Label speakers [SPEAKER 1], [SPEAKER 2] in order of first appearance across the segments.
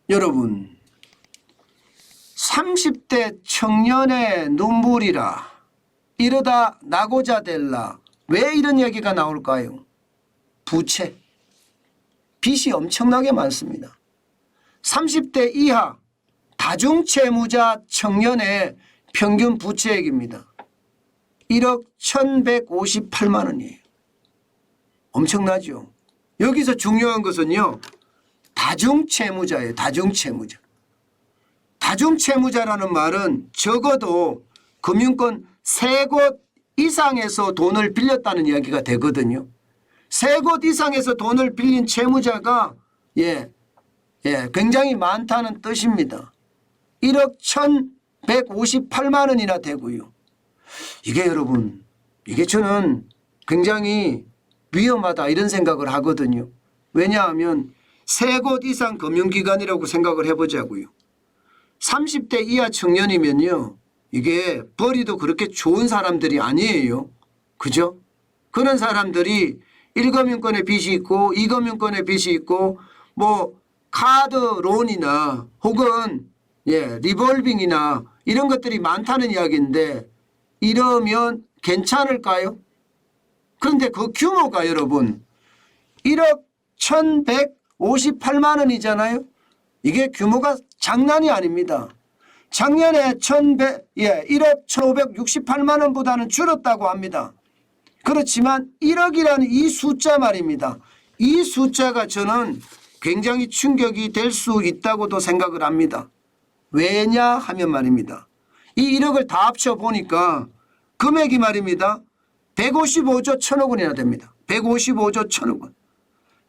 [SPEAKER 1] 여러분 30대 청년의 눈물이라 이러다 나고자 될라. 왜 이런 얘기가 나올까요? 부채, 빚이 엄청나게 많습니다. 30대 이하 다중채무자 청년의 평균 부채액입니다. 1억 1,158만 원이에요. 엄청나죠. 여기서 중요한 것은요. 다중채무자예요. 다중채무자. 다중채무자라는 말은 적어도 금융권 3곳 이상에서 돈을 빌렸다는 이야기가 되거든요. 3곳 이상에서 돈을 빌린 채무자가 굉장히 많다는 뜻입니다. 1억 1,158만 원이나 되고요. 이게 여러분, 이게 저는 굉장히 위험하다 이런 생각을 하거든요. 왜냐하면 3곳 이상 금융기관이라고 생각을 해보자고요. 30대 이하 청년이면요. 이게 벌이도 그렇게 좋은 사람들이 아니에요. 그죠? 그런 사람들이 1금융권에 빚이 있고 2금융권에 빚이 있고 뭐 카드 론이나 혹은 리볼빙이나 이런 것들이 많다는 이야기인데 이러면 괜찮을까요? 그런데 그 규모가 여러분 1억 1,158만 원이잖아요. 이게 규모가 장난이 아닙니다. 작년에 1억 1,568만 원보다는 줄었다고 합니다. 그렇지만 1억이라는 이 숫자 말입니다. 이 숫자가 저는 굉장히 충격이 될 수 있다고도 생각을 합니다. 왜냐 하면 말입니다. 이 1억을 다 합쳐보니까 금액이 말입니다. 155조 1,000억 원이나 됩니다. 155조 1,000억 원.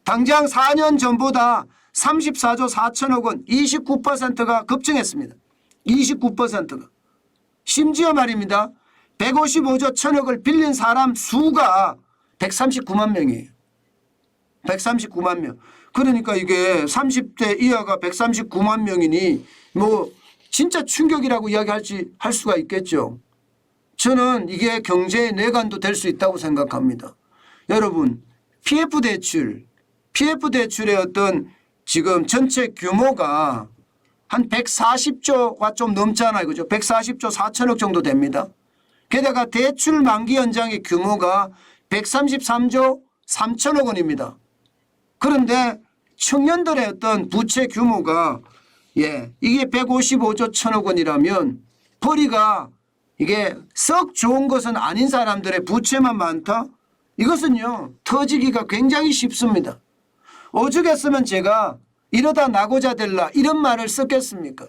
[SPEAKER 1] 당장 4년 전보다 34조 4천억 원 29%가 급증했습니다. 29%가. 심지어 말입니다. 155조 1,000억을 빌린 사람 수가 139만 명이에요. 139만 명. 그러니까 이게 30대 이하가 139만 명이니 뭐 진짜 충격이라고 할 수가 있겠죠. 저는 이게 경제의 뇌관도 될 수 있다고 생각합니다. 여러분 PF대출의 어떤 지금 전체 규모가 한 140조가 좀 넘잖아요. 그죠? 140조 4천억 정도 됩니다. 게다가 대출 만기 연장의 규모가 133조 3천억 원입니다. 그런데 청년들의 어떤 부채 규모가 이게 155조 1천억 원이라면 벌이가 이게 썩 좋은 것은 아닌 사람들의 부채만 많다? 이것은요 터지기가 굉장히 쉽습니다. 오죽했으면 제가 이러다 나고자 될라 이런 말을 썼겠습니까?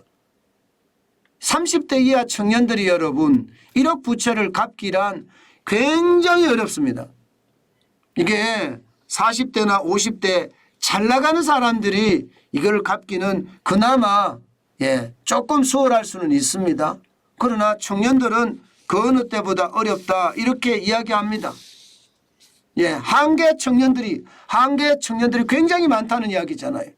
[SPEAKER 1] 30대 이하 청년들이 여러분 1억 부채를 갚기란 굉장히 어렵습니다. 이게 40대나 50대 잘 나가는 사람들이 이걸 갚기는 그나마 조금 수월할 수는 있습니다. 그러나 청년들은 그 어느 때보다 어렵다 이렇게 이야기합니다. 한계 청년들이 굉장히 많다는 이야기잖아요.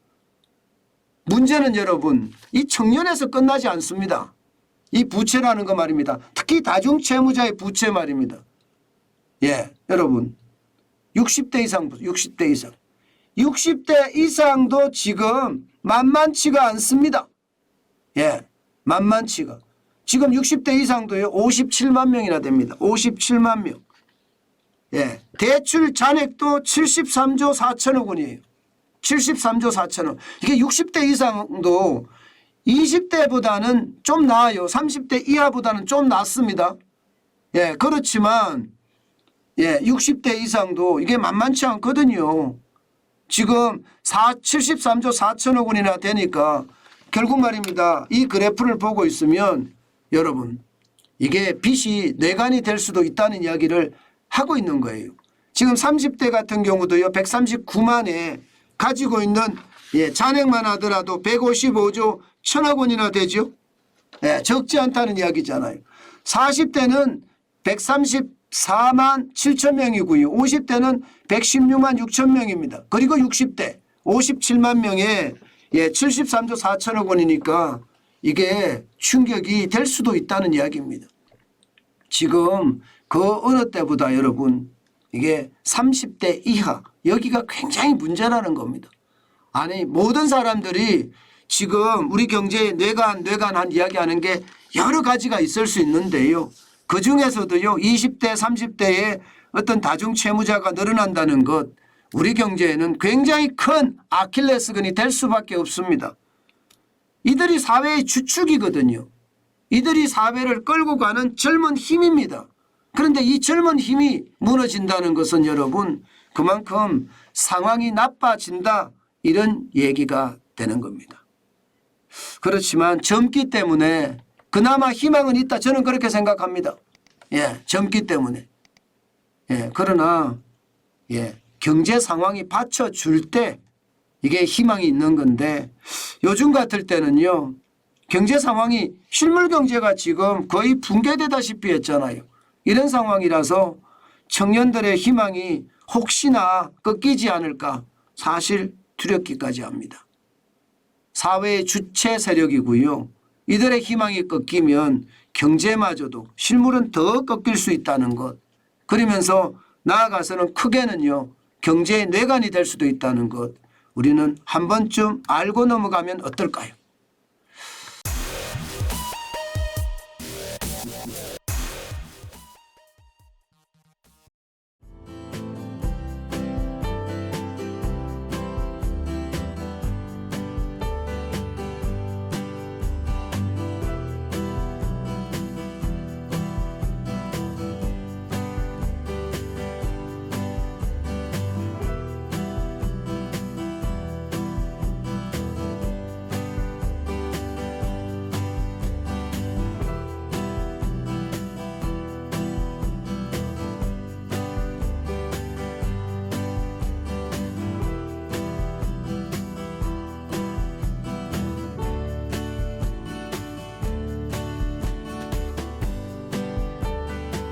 [SPEAKER 1] 문제는 여러분 이 청년에서 끝나지 않습니다. 이 부채라는 거 말입니다. 특히 다중채무자의 부채 말입니다. 여러분 60대 이상도 지금 만만치가 않습니다. 만만치가. 지금 60대 이상도요 57만 명이나 됩니다. 57만 명. 대출 잔액도 73조 4천억 원이에요. 73조 4천억. 이게 60대 이상도 20대보다는 좀 나아요. 30대 이하보다는 좀 낫습니다. 그렇지만 60대 이상도 이게 만만치 않거든요. 지금 73조 4천억 원이나 되니까 결국 말입니다. 이 그래프를 보고 있으면 여러분 이게 빚이 뇌관이 될 수도 있다는 이야기를 하고 있는 거예요. 지금 30대 같은 경우도요 139만에 가지고 있는 잔액만 하더라도 155조 1,000억 원이나 되죠. 적지 않다는 이야기잖아요. 40대는 134만 7천 명이고요. 50대는 116만 6천 명입니다. 그리고 60대 57만 명에 73조 4천억 원이니까 이게 충격이 될 수도 있다는 이야기입니다. 지금 그 어느 때보다 여러분 이게 30대 이하 여기가 굉장히 문제라는 겁니다. 아니 모든 사람들이 지금 우리 경제의 뇌관 이야기하는 게 여러 가지가 있을 수 있는데요. 그중에서도요 20대 30대의 어떤 다중 채무자가 늘어난다는 것 우리 경제에는 굉장히 큰 아킬레스건이 될 수밖에 없습니다. 이들이 사회의 주축이거든요. 이들이 사회를 끌고 가는 젊은 힘입니다. 그런데 이 젊은 힘이 무너진다는 것은 여러분 그만큼 상황이 나빠진다 이런 얘기가 되는 겁니다. 그렇지만 젊기 때문에 그나마 희망은 있다 저는 그렇게 생각합니다. 예, 젊기 때문에. 예, 그러나 예, 경제 상황이 받쳐줄 때 이게 희망이 있는 건데 요즘 같을 때는요. 경제 상황이 실물 경제가 지금 거의 붕괴되다시피 했잖아요. 이런 상황이라서 청년들의 희망이 혹시나 꺾이지 않을까 사실 두렵기까지 합니다. 사회의 주체 세력이고요. 이들의 희망이 꺾이면 경제마저도 실물은 더 꺾일 수 있다는 것. 그러면서 나아가서는 크게는요. 경제의 뇌관이 될 수도 있다는 것. 우리는 한 번쯤 알고 넘어가면 어떨까요?